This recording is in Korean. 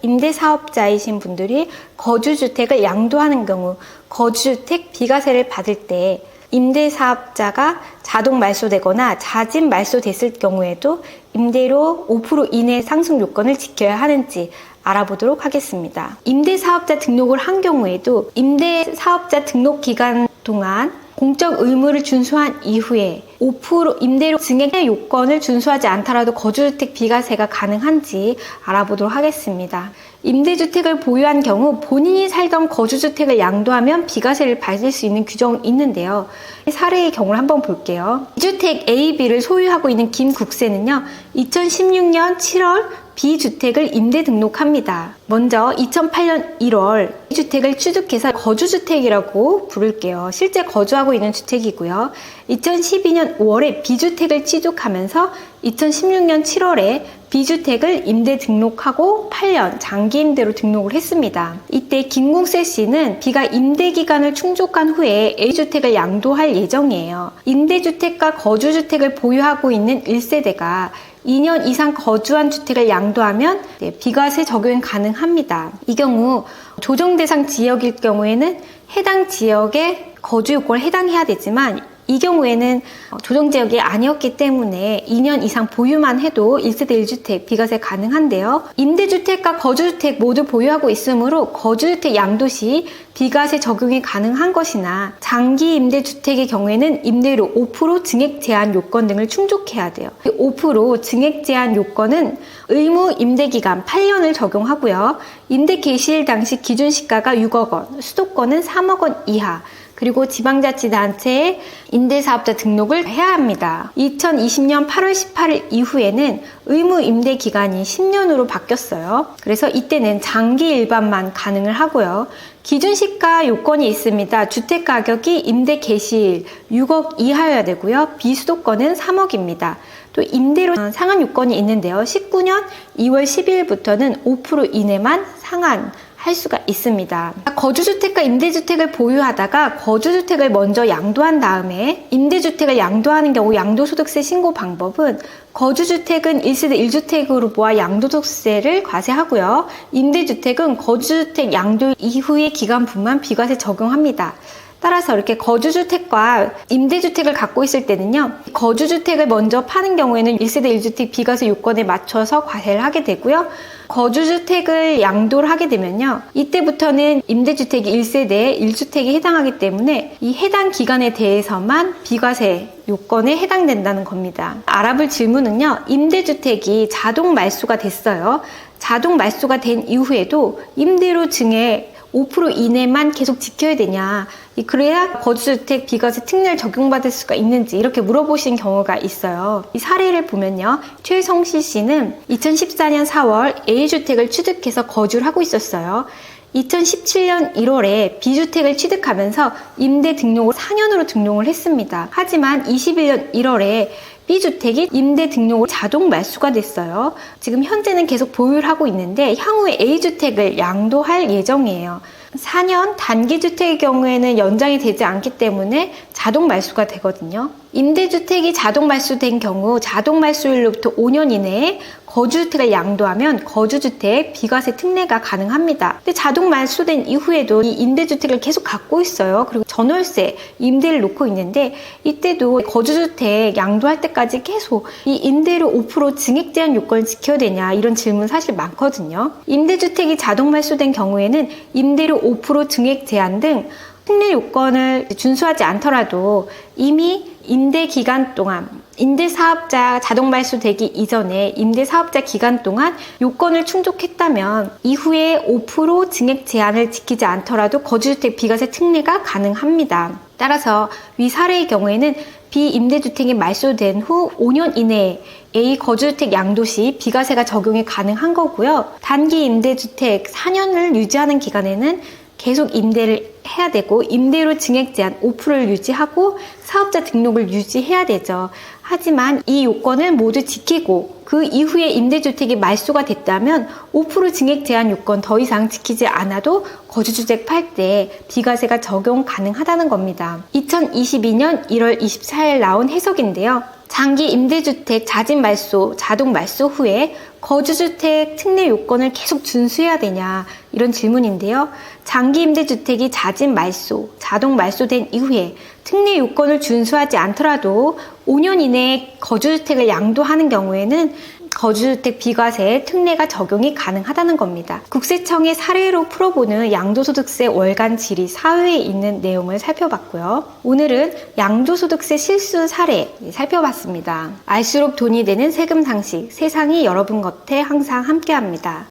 임대사업자이신 분들이 거주주택을 양도하는 경우 거주주택 비과세를 받을 때 임대사업자가 자동 말소되거나 자진 말소됐을 경우에도 임대료 5% 이내 상승 요건을 지켜야 하는지 알아보도록 하겠습니다. 임대사업자 등록을 한 경우에도 임대사업자 등록 기간 동안 공적 의무를 준수한 이후에 5% 임대료 증액 요건을 준수하지 않더라도 거주주택 비과세가 가능한지 알아보도록 하겠습니다. 임대주택을 보유한 경우 본인이 살던 거주주택을 양도하면 비과세를 받을 수 있는 규정이 있는데요. 사례의 경우를 한번 볼게요. 주택 A, B를 소유하고 있는 김국세는요, 2016년 7월 B주택을 임대 등록합니다. 먼저 2008년 1월 이 주택을 취득해서 거주주택이라고 부를게요. 실제 거주하고 있는 주택이고요. 2012년 5월에 B주택을 취득하면서 2016년 7월에 B주택을 임대 등록하고 8년 장기 임대로 등록을 했습니다. 이때 김국세 씨는 B가 임대 기간을 충족한 후에 A주택을 양도할 예정이에요. 임대주택과 거주주택을 보유하고 있는 1세대가 2년 이상 거주한 주택을 양도하면 비과세 적용 가능합니다. 이 경우 조정 대상 지역일 경우에는 해당 지역의 거주 요건을 해당해야 되지만 이 경우에는 조정지역이 아니었기 때문에 2년 이상 보유만 해도 1세대 1주택 비과세 가능한데요. 임대주택과 거주주택 모두 보유하고 있으므로 거주주택 양도 시 비과세 적용이 가능한 것이나 장기 임대주택의 경우에는 임대료 5% 증액 제한 요건 등을 충족해야 돼요. 5% 증액 제한 요건은 의무 임대기간 8년을 적용하고요. 임대 개시일 당시 기준시가가 6억 원, 수도권은 3억 원 이하, 그리고 지방자치단체에 임대사업자 등록을 해야 합니다. 2020년 8월 18일 이후에는 의무 임대 기간이 10년으로 바뀌었어요. 그래서 이때는 장기 일반만 가능을 하고요. 기준시가 요건이 있습니다. 주택가격이 임대 개시일 6억 이하여야 되고요. 비수도권은 3억입니다. 또 임대료 상한 요건이 있는데요. 19년 2월 12일부터는 5% 이내만 상한할 수가 있습니다. 거주주택과 임대주택을 보유하다가 거주주택을 먼저 양도한 다음에 임대주택을 양도하는 경우 양도소득세 신고 방법은 거주주택은 1세대 1주택으로 모아 양도소득세를 과세하고요. 임대주택은 거주주택 양도 이후의 기간분만 비과세 적용합니다. 따라서 이렇게 거주주택과 임대주택을 갖고 있을 때는요, 거주주택을 먼저 파는 경우에는 1세대 1주택 비과세 요건에 맞춰서 과세를 하게 되고요. 거주주택을 양도를 하게 되면요, 이때부터는 임대주택이 1세대 1주택에 해당하기 때문에 이 해당 기간에 대해서만 비과세 요건에 해당된다는 겁니다. 알아볼 질문은요, 임대주택이 자동 말소가 됐어요. 자동 말소가 된 이후에도 임대료 증액 5% 이내만 계속 지켜야 되냐, 그래야 거주주택 비과세 특례를 적용받을 수가 있는지 이렇게 물어보신 경우가 있어요. 이 사례를 보면요, 최성실 씨는 2014년 4월 A주택을 취득해서 거주를 하고 있었어요. 2017년 1월에 B주택을 취득하면서 임대 등록을 4년으로 등록을 했습니다. 하지만 21년 1월에 B주택이 임대 등록으로 자동 말소가 됐어요. 지금 현재는 계속 보유를 하고 있는데 향후에 A주택을 양도할 예정이에요. 4년 단기주택의 경우에는 연장이 되지 않기 때문에 자동 말소가 되거든요. 임대주택이 자동 말소된 경우 자동 말소일로부터 5년 이내에 거주주택을 양도하면 거주주택 비과세 특례가 가능합니다. 근데 자동 말소된 이후에도 이 임대주택을 계속 갖고 있어요. 그리고 전월세, 임대를 놓고 있는데 이때도 거주주택 양도할 때까지 계속 이 임대료 5% 증액 제한 요건을 지켜야 되냐, 이런 질문 사실 많거든요. 임대주택이 자동 말소된 경우에는 임대료 5% 증액 제한 등 특례 요건을 준수하지 않더라도 이미 임대 기간 동안, 임대사업자 자동 말소되기 이전에 임대사업자 기간 동안 요건을 충족했다면 이후에 5% 증액 제한을 지키지 않더라도 거주주택 비과세 특례가 가능합니다. 따라서 위 사례의 경우에는 비임대주택이 말소된 후 5년 이내에 A 거주주택 양도 시 비과세가 적용이 가능한 거고요. 단기 임대주택 4년을 유지하는 기간에는 계속 임대를 해야 되고 임대료 증액 제한 5%를 유지하고 사업자 등록을 유지해야 되죠. 하지만 이 요건을 모두 지키고 그 이후에 임대주택이 말소가 됐다면 5% 증액 제한 요건 더 이상 지키지 않아도 거주주택 팔 때 비과세가 적용 가능하다는 겁니다. 2022년 1월 24일 나온 해석인데요. 장기 임대주택 자진 말소, 자동 말소 후에 거주주택 특례 요건을 계속 준수해야 되냐 이런 질문인데요. 장기 임대주택이 자진 말소, 자동 말소된 이후에 특례 요건을 준수하지 않더라도 5년 이내에 거주주택을 양도하는 경우에는 거주주택 비과세 특례가 적용이 가능하다는 겁니다. 국세청의 사례로 풀어보는 양도소득세 월간 질의 4회에 있는 내용을 살펴봤고요. 오늘은 양도소득세 실수 사례 살펴봤습니다. 알수록 돈이 되는 세금 상식, 세상이 여러분 곁에 항상 함께합니다.